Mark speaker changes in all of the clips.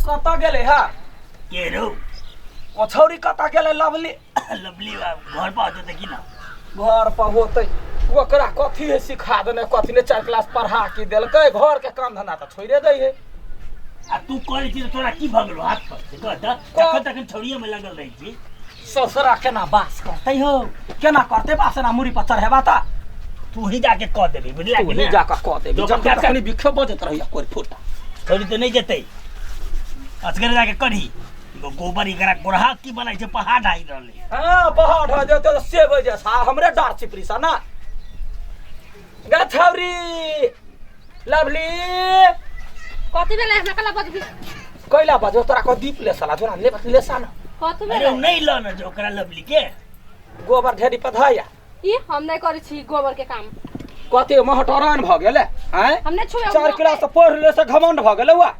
Speaker 1: कता गेले हा
Speaker 2: के रो
Speaker 1: ओछौरी कता गेले लवली
Speaker 2: लवली घर पर आते थे कि ना
Speaker 1: घर पर होते ओकरा कथी है सिखा देने कथी ने 4 क्लास पढ़ा के देलकै घर के काम धंधा त छोड़े दै है
Speaker 2: आ तू कॉलेज से तोरा की भगलो हाथ पर से कहता तखन तखन छौड़िए में लगल रही छी
Speaker 1: ससुरा केना बास करते हो केना करते बास ना मुरी पर चढ़ेबा ता
Speaker 2: तू ही जाके कह देबी बुझला
Speaker 1: तू ही जाके कह देबी जब तक कनी बिखे बजत रहिया कोई फुटा
Speaker 2: छौड़ी तो नहीं जेतै असगर जाके करी गोबर एकरा गोरहा की बनाई छे पहाड़ ढाई रहले
Speaker 1: हां पहाड़ ढा देते से बजे सा हमरे डार चिपरी सा ना गा छौरी लवली
Speaker 3: कति बेला हमरा कला बजबी
Speaker 1: कैला बजो तोरा को दीप ले साला जोरा ले सा ना
Speaker 3: कति
Speaker 2: अरे
Speaker 3: बेला
Speaker 2: नहीं ल न जो ओकरा लवली के
Speaker 1: गोबर ढेरी पधाया
Speaker 3: ई हम नहीं करै छी गोबर के काम
Speaker 1: कते महटरान भ गेले हैं
Speaker 3: हम नहीं छुए
Speaker 1: 4 क्लास से पढ़ ले से घमंड भ गेले वा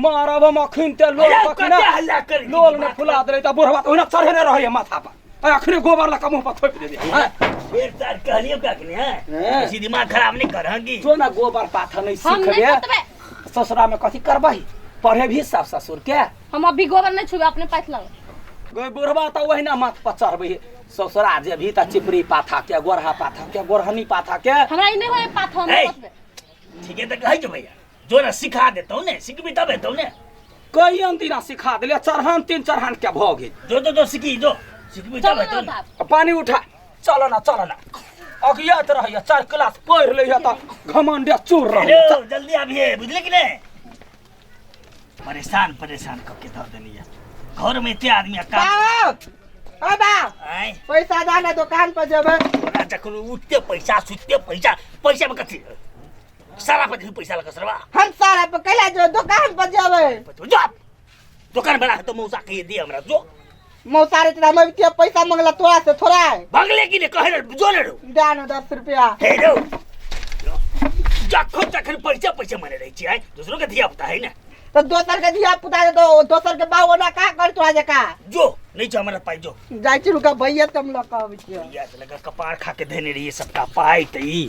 Speaker 1: मारब हम अखिन ते लोल कखना
Speaker 2: हल्ला करी
Speaker 1: लोल में फुला दे त बुढ़वा त ओना चढ़ेने रहे माथा पर अखने गोबर ला मुंह पर थोप दे हैं
Speaker 2: फिर तार कहलियो का कि है किसी दिमाग खराब नहीं करहगी
Speaker 1: तो ना गोबर पाथा नहीं
Speaker 3: हम
Speaker 1: सीख
Speaker 3: नहीं
Speaker 1: गए
Speaker 3: करतबे
Speaker 1: ससुरा में कथी करबही पढ़े भी सास ससुर के
Speaker 3: हम अभी गोबर नहीं छुए अपने पास लग
Speaker 1: गए बुढ़वा त वहिना माथ पर चढ़बही ससुरा जे भी त चिपरी पाथा के गोरहा पाथा के गोरहनी पाथा के
Speaker 3: हमरा ई नहीं होए पाथ हम
Speaker 2: ए!
Speaker 3: करतबे
Speaker 2: ठीक है तो कही जो भैया जो ना सिखा देता हूँ ने सीखबी तबे तो ने
Speaker 1: कई अंतिना सिखा देले चढ़ान 3 चढ़ान के भ गेल
Speaker 2: जो सीखी जो सीखबी तबे तो
Speaker 3: चलो
Speaker 2: ने
Speaker 3: बाप
Speaker 1: पानी उठा चलो ना अगियात रहिया 4 क्लास पढ़ ले त घमंडे चूर रह
Speaker 2: हेलो जल्दी आबिए बुझले कि नहीं परेशान करके धर देनी है घर में इतने आदमी काम
Speaker 4: ओ बा
Speaker 2: आए
Speaker 4: पैसा जाना दुकान पर जेबै
Speaker 2: तोरा जखन उठते पैसा सुते पैसा में कथी सारा पर पैसा लगा सरवा
Speaker 4: हम सारा पे कैला जो दुकान पर जेबै
Speaker 2: जो दुकान बना तो मौसा कह दिए हमरा जो
Speaker 4: मौसारे तेरा मैं के पैसा मांगला तोरा से थोड़ा है
Speaker 2: भगले की ने कहे जो ले रो
Speaker 4: दान 10 रुपया
Speaker 2: हेलो जखन पैसा मने रही छी दूसरों के दिया पता है ना
Speaker 4: तो दोसर के दिया पुता तो दोसर के बाबू ना का कर तोरा जका
Speaker 2: जो नहीं जो हमारा पाई जो
Speaker 4: जाय छी रुका भैया तुम लोग कहबै छी
Speaker 2: या तो लगा कपार खा के देने रही सबका पाई तई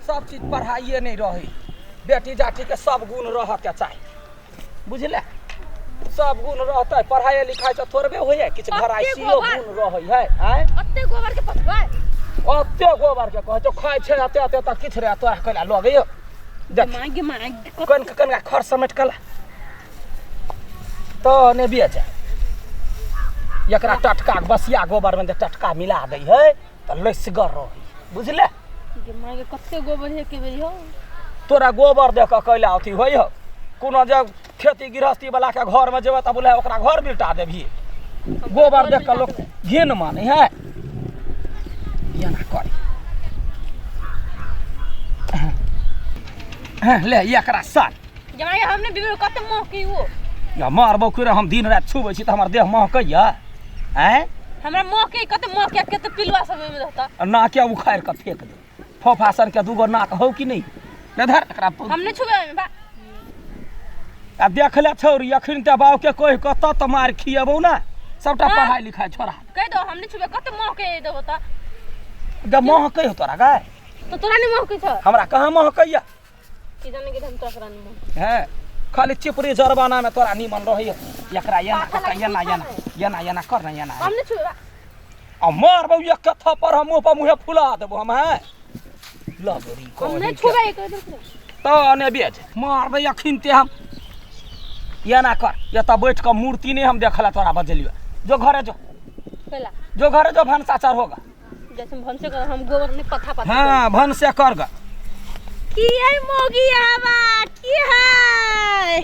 Speaker 1: सब चीज पढ़ाइए नहीं रही बेटी जाटी के सब गुण रह के चाहिए बुझले सब गुण रहते पढ़ाई लिखाई से थोड़बे होइए किछ घराइसियो गुण रहै है हैं
Speaker 3: अत्ते गोबर के पथबै
Speaker 1: अत्ते गोबर के कह तो खाइ छै अत्ते त किछ रे तोरा कला लगे यो
Speaker 3: मांगे
Speaker 1: कन का खर समेट कला तो ने बेच एकरा टटका बसिया गोबर में टटका मिला दै है त लसगर रही बुझले
Speaker 3: मांगे कत्ते गोबर है के बे हो
Speaker 1: तोरा गोबर देख के कैला अथी होइ हो कोनो जब खेती गृहस्थी वाला के घर में जेबे त बोले ओकरा घर बिल्टा देभी गोबर देख के लोग घिन माने है ये ना करी ले एकरा सन
Speaker 3: जमाई हमने बिगड़ कत्ते मोह की वो
Speaker 1: या मारबो करे हम दिन रात छुबै छी त हमर देह महकैया हैं
Speaker 3: हमरा मोह के कत्ते मोह के कत्ते पिलवा सब में रहता
Speaker 1: ना के उखाड़ के फेंक दे फोफासन के दूगो नाक हो कि नहीं ले धर एकरा
Speaker 3: हमने छुबे बा
Speaker 1: आ देख ले छौरी अखन ते बाव के कोई कत त मार खियबौ ना सबटा पढ़ाई लिखाई छोड़ा
Speaker 3: कह दो हमने छुबे कत्ते मोह के देबो त
Speaker 1: द महकै हो तोरा गाय
Speaker 3: तो तोरा नहीं मोह के छ
Speaker 1: हमरा कहां महकैया
Speaker 3: की जाने के हम तोरा नहीं मोह
Speaker 1: हैं खाली चिपरी जरबाना में तोरा निमन रहै एकरा याना कर ना याना
Speaker 3: हमने छुबे
Speaker 1: आ मारबौ एक थप्पड़ हम मुंह पर मुंह फुला देबौ हम हैं लगरी को
Speaker 3: हमने छुबे एक
Speaker 1: तो ने बेज मारबे अखिन ते हम याना कर या त बैठ के मूर्ति नहीं हम देखला तोरा बजलियो जो घरे जो
Speaker 3: पहला
Speaker 1: जो घरे जो भनसाचार होगा
Speaker 3: जैसे भनसे कर हम गोबर ने पथा
Speaker 1: हाँ भनसे कर गा
Speaker 3: की है मोगी हवा की है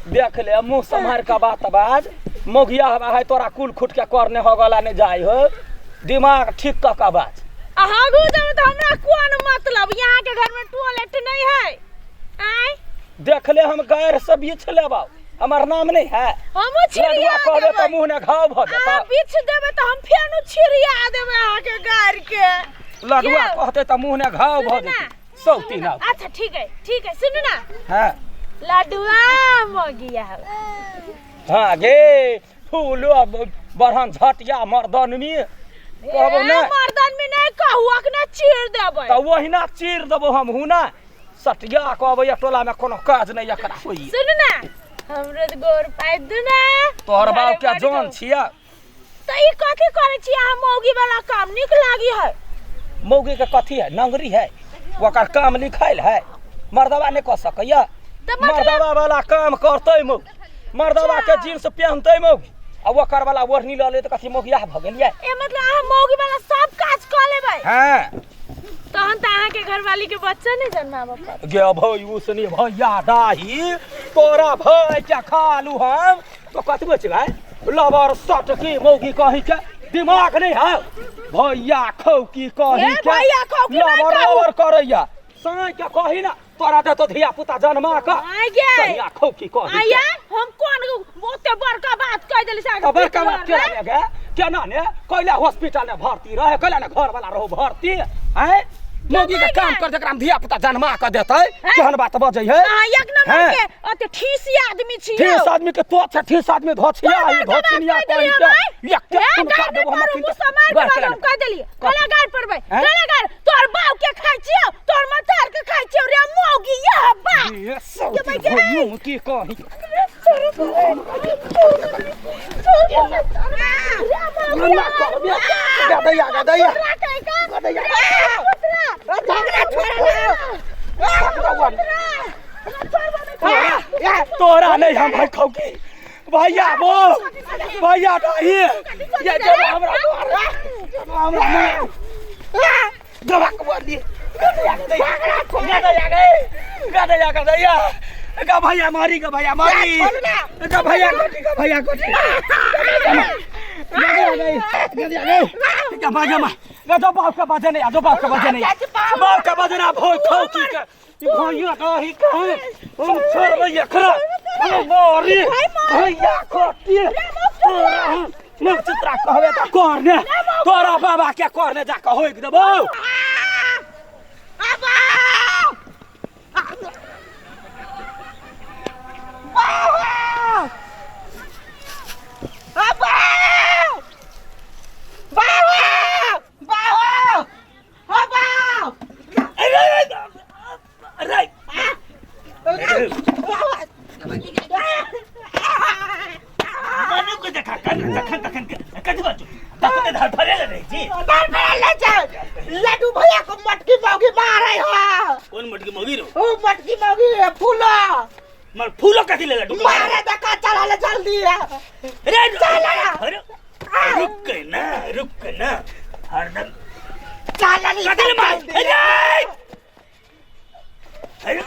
Speaker 1: देख ले मुंह संभार का बात बाज मोगिया हवा है तोरा कुल खुट के करने हो गला ने जाय हो दिमाग ठीक का बाज
Speaker 3: आगू जब तो हमरा कोन मतलब यहाँ के घर में टॉयलेट नहीं है आय
Speaker 1: देख ले हम गैर सब ये छले बाऊ हमार नाम नहीं है
Speaker 3: हम छिरिया
Speaker 1: कहबे त मुंह ने घाव भ जाता
Speaker 3: आ बिछ देबे त हम फेनु छिरिया देबे आहा के गार के
Speaker 1: लडुआ कहते त मुंह ने घाव भ जाता सौती ना
Speaker 3: अच्छा ठीक है सुन ना
Speaker 1: हां
Speaker 3: लडुआ मोगिया
Speaker 1: हां गे फूलो बरहन झटिया मर्दन में कहबो ना
Speaker 3: मर्दन में नहीं कहू अखने चीर देबे
Speaker 1: त वहिना चीर देबो हम हुना सटिया कहबै टोला में कोनो काज नहीं एकरा होई
Speaker 3: सुन ना हमरे तो गोर पाइ दू ना
Speaker 1: तोहर बाप क्या जान छिया
Speaker 3: तो ई कथी करे छी हम मौगी वाला काम निक लागी है
Speaker 1: मौगी के कथी है नंगरी है ओकर काम लिखाइल है मर्दवा ने कह सकैया
Speaker 3: तो मतलब
Speaker 1: मर्दवा वाला काम करतै मौग मर्दवा के जींस पहनतै मौग आ ओकर वाला ओढ़नी ल ले त कथी मौगिया भ गेलियै
Speaker 3: ए मतलब हम मौगी वाला सब काज कर लेबै
Speaker 1: हां
Speaker 3: तहन त अहाँ के घरवाली के बच्चा नहीं जन्माबो पर
Speaker 1: गे भई उसने भैया दाही तोरा भई क्या खालू हम तो कथी बच गए लवर सट की मौगी कही के दिमाग नहीं है भैया खौ की कही
Speaker 3: ए
Speaker 1: के
Speaker 3: भैया खौ की नहीं
Speaker 1: लवर
Speaker 3: कहू।
Speaker 1: लवर करैया साई के कही ना तोरा दे तो धिया पुता जन्मा का
Speaker 3: आ गे
Speaker 1: भैया खौ की कही
Speaker 3: आया हम कोन ओते बड़का बात कह देली से
Speaker 1: अब का बात क्या लगे केना ने कैला हॉस्पिटल में भर्ती रहे कैला ने घर वाला रहो भर्ती हैं मौगी के काम कर जकरा धिया पुता जन्मा के देतै केहन बात बजै है
Speaker 3: हां एक नंबर के अते ठीसी आदमी छी
Speaker 1: ठीस आदमी के तो अच्छा ठीस आदमी धोछिया ही धोछिया कहि के एक के तुम का देबो हम
Speaker 3: तीन समार के हम कह देली कला गाड़ पड़बै कला गाड़ तोर बाप के खाइ छियो तोर मतार के खाइ छियो रे मौगी यह बा
Speaker 1: ये सब भइयो की कहि ना कर बिया गदैया गदैया
Speaker 4: झगड़ा छोड़
Speaker 1: तोरा नहीं हम भाई खौकी भैया वो भैया दाही ये जो हमरा दबक बोली गदैया गदैया का भैया मारी का भैया मारी का भैया कोटी का भैया कोटी गदैया गई का भैया मा गदो बाप का बजे नहीं दो बाप का बजे नहीं बाप का बजे ना भोई खौकी का भैया दाही का हम छोड़ खरा मारी भैया कोटी मैं चित्रा कहबे त करने तोरा बाबा के करने जाके होइक देबो
Speaker 4: लड्डू भैया को मटकी मौगी मारे हो
Speaker 2: कौन मटकी मौगी रो
Speaker 4: ओ मटकी मौगी फूलो
Speaker 2: मर फूलो कथी ले लड्डू
Speaker 4: मारे देखा चला ले जल्दी
Speaker 2: अरे अरे रुक ना हरदम
Speaker 4: चला ले
Speaker 2: कथी ले मार अरे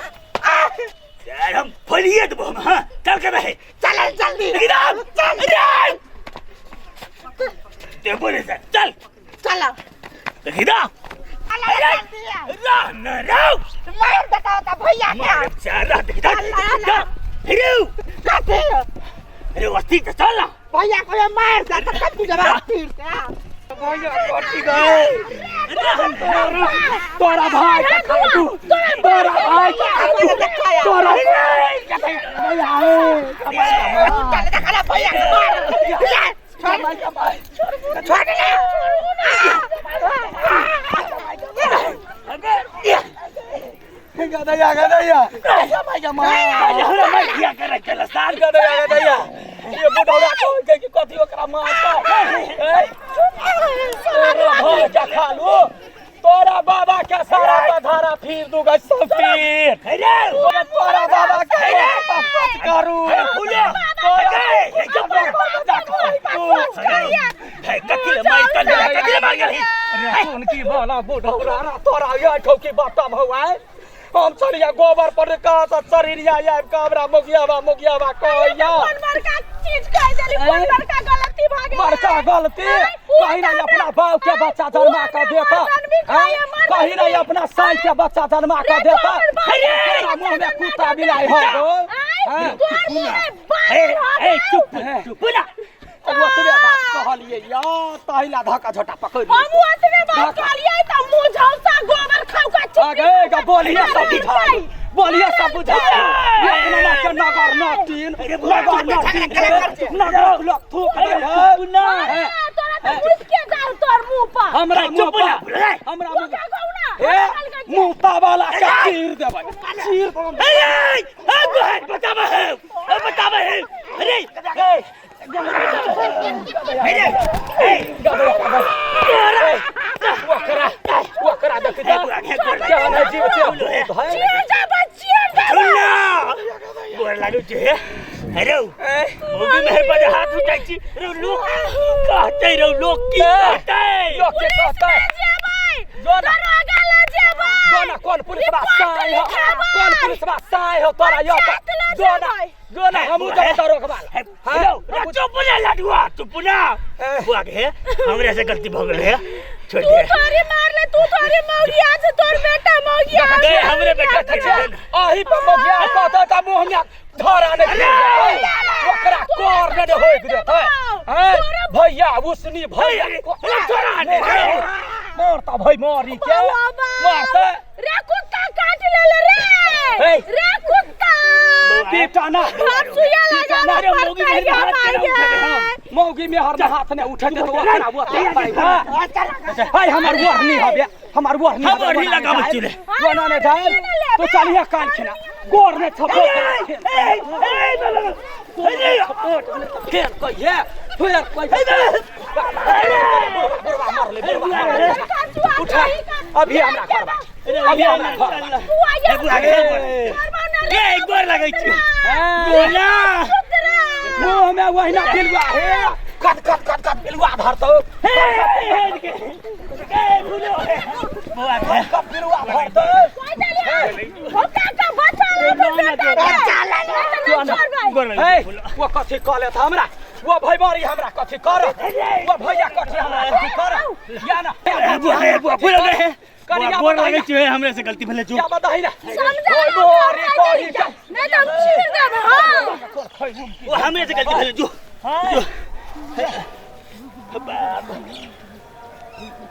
Speaker 2: यार हम फलिए दबो हम हां चल के रहे
Speaker 4: चला जल्दी
Speaker 2: एकदम चल ते बोले से चल
Speaker 4: चला
Speaker 2: देखिदा ना
Speaker 4: मार देखा था भैया
Speaker 2: मार चारा देखिदा हिरू
Speaker 4: काटे
Speaker 2: अरे वस्ती तो चल ना
Speaker 4: भैया को ये मार दे तो कब जवाब तीर
Speaker 1: भैया कोटी गए तोरा भाई का खातू तोरा भाई का खातू तोरा भैया
Speaker 4: चल देखा भैया छोड़ ले
Speaker 1: गदैया गदैया भैया मार
Speaker 2: हमरा किया करे चल साल
Speaker 1: गदैया गदैया ये बुढ़ौरा को कि कथी ओकरा मारता तोरा भाई का खालू तोरा बाबा के सारा का धारा फिर दूगा सब फिर
Speaker 2: अरे
Speaker 1: तोरा बाबा के पच करू
Speaker 2: फूलो कथी ले मार गेली
Speaker 1: अरे सुन की बोला बुढ़ौरा तोरा ये ठोकी बात भौआए हम चलिया गोबर पर का त शरीरिया या काबरा मोगियावा कहैया
Speaker 3: बड़का चीज कह देली कोन बड़का गलती भ गेल
Speaker 1: बड़का गलती कहीं ना अपना बाप के बच्चा जन्मा कर देता कहीं ना अपना साई के बच्चा जन्मा कर देता तेरा मुंह में कुत्ता बिलाई हो
Speaker 2: चुप ना
Speaker 1: ओतबे बात कहलिए या तहिला धक्का झोटा पकड़
Speaker 3: हम ओतबे बात कहलिए त मुंह झौसा गोबर खाउ का छी
Speaker 1: आगे का बोलिए सब बुझाई ये अपना के नगर नाटिन नगर लोग थूक दे
Speaker 2: ना
Speaker 3: तोरा त चुप के जाओ तोर मुंह पर
Speaker 1: हमरा मुंह पर
Speaker 2: हमरा
Speaker 1: हमरा मुंह
Speaker 3: का कहू ना
Speaker 1: ए मुंहता वाला के चीर देबै चीर
Speaker 2: बताबे अरे
Speaker 1: वो करा देख जान है जीव से
Speaker 2: गोर लागू छे अरे मोगी मेहर पर हाथ उठाई छी रे लोग कहते रे लोग की कहते
Speaker 1: जोना कौन पुलिस बा साई हो कौन पुलिस बा साई हो तोरा यो जोना हमू जब तोरो कबाल
Speaker 2: हेलो चुप ना लडुआ चुप ना बुआ के हमरे से गलती भ गेल है छोड़ दे
Speaker 3: तू थोड़ी मार ले तू थोड़ी मौगी आज तोर बेटा मौगी आज
Speaker 2: दे हमरे बेटा के
Speaker 1: आही पे मौगिया कहता त मुंह में धरा ने ओकरा कोर ने होय देतै हैं भैया उसनी भैया
Speaker 2: छोड़ा ने
Speaker 1: मारता भाई मारी के मारता
Speaker 3: रे कुत्ता काट ले रे कुत्ता
Speaker 1: बेटा ना
Speaker 3: हाथ सुया लगा
Speaker 2: अरे मौगी मेरे हाथ
Speaker 1: मौगी में हर हाथ ने उठा दे तो ओकरा वो पाई भाई हमार वरनी
Speaker 2: लगाव छिले
Speaker 1: जोना ने डाल तो चलिए कान खिना गोर ने थपो फिर कहिए उठा अभी हमरा करबा
Speaker 2: एक बार लगै छी बोला
Speaker 1: मुंह में वहिना पिलवा हे कट पिलवा धरतो बुआ पिलवा धरतो वो कथी कहले था हमरा वो भैमारी हमरा कथी कर वो भैया कथी हमरा कथी कर या ना
Speaker 2: भूल गए गोर लगै छी हमरे से गलती भेले जो
Speaker 1: क्या बताई ना
Speaker 3: समझा नहीं तो चीर देब हां
Speaker 2: वो हमरे से गलती भेले जो